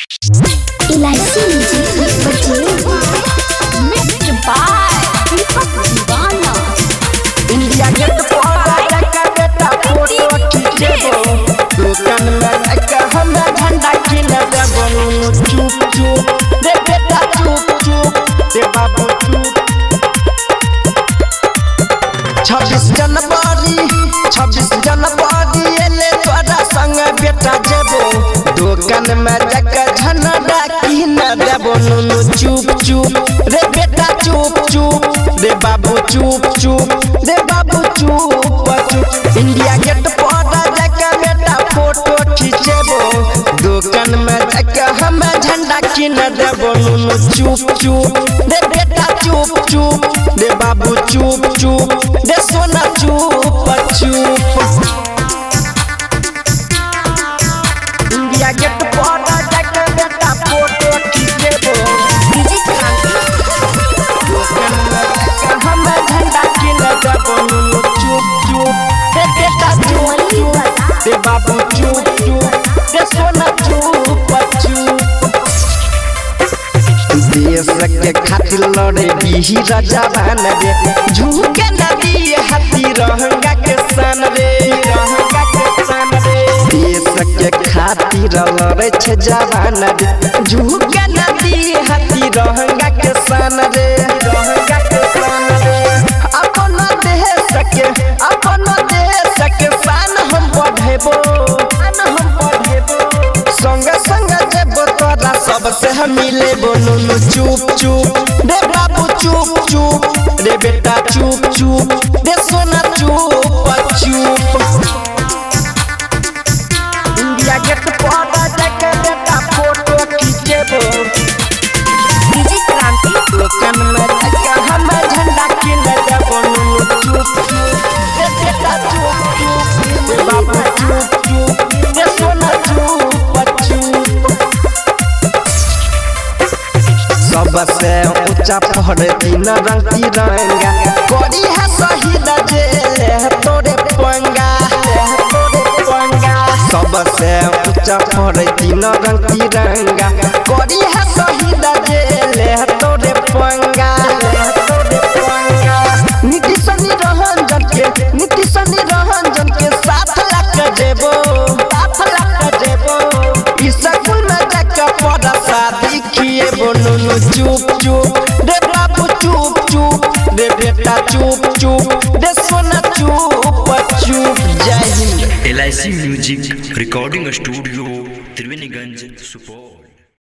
इलायची mixed by दीपक दीवाना। India gate पर का बेटा फोटो खींचबो, दुकान में का हम झंडा खिल देबो। चुप चुप रे बेटा चुप चुप रे बाबू चुप। 26 जनवरी एले तोरा संग बेटा जेबो, दुकान में जाकर झंडा किन देबो। नुनु चुप चुप रे बेटा चुप चुप रे बाबू चुप चुप रे बाबू चुप चुप। इंडिया गेट पर जाकर बेटा फोटो खींचबो, दुकान में जाकर हम झंडा किन देबो। नुनु चुप चुप रे बेटा चुप चुप रे बाबू चुप चुप रे सोना चुप चुप। इंडिया गेट पर जाकर बेटा फोटो खींचबो, हम झंडा किन देबो। नुनु चुप चुप रे बेटा चुप चुप रे बाबू चुप चुप रे सोना चुप चुप। देश के खातिर लड़े वीर जवान रे, झुके नदी हाथी रहंगा के सन रे, रहंगा के सन रे। देश के खातिर लड़े छे जवान रे, झुके नदी हाथी रहंगा के सन रे, रहंगा के सन रे। अपन देश के शान हम बढ़ेबो, हम बढ़ेबो। संग संग जेबो तोरा सबसे हम मिलेबो। नुनु चुप चुप रे बाबू चुप चुप रे बेटा चुप चुप रे सोना चुप चुप। इंडिया गेट पर जाकर बेटा फोटो खींचबो, दुकान में जाकर हम झंडा किन देबो। नुनु चुप चुप रे बेटा चुप चुप रे बाबू चुप चुप रे सोना चुप चुप। सबसे ऊंचा पहाड़ तीन रंग तिरंगा, कोरी है शहीद जे तोरे पंगा, तोरे पंगा। सबसे ऊंचा पहाड़ तीन रंग तिरंगा, कोरी है शहीद जे तोरे पंगा, तोरे पंगा। नीतीश निरंजन के साथ लग जेबो, साथ लग जेबो। स्कूल में जाकर पढ़ा शादी किएबो। नुनु चुप चुप रे बाबू चुप चुप रे बेटा चुप चुप रे सोना चुप चुप। जय Hind. LIC music recording studio Triveniganj Supaul.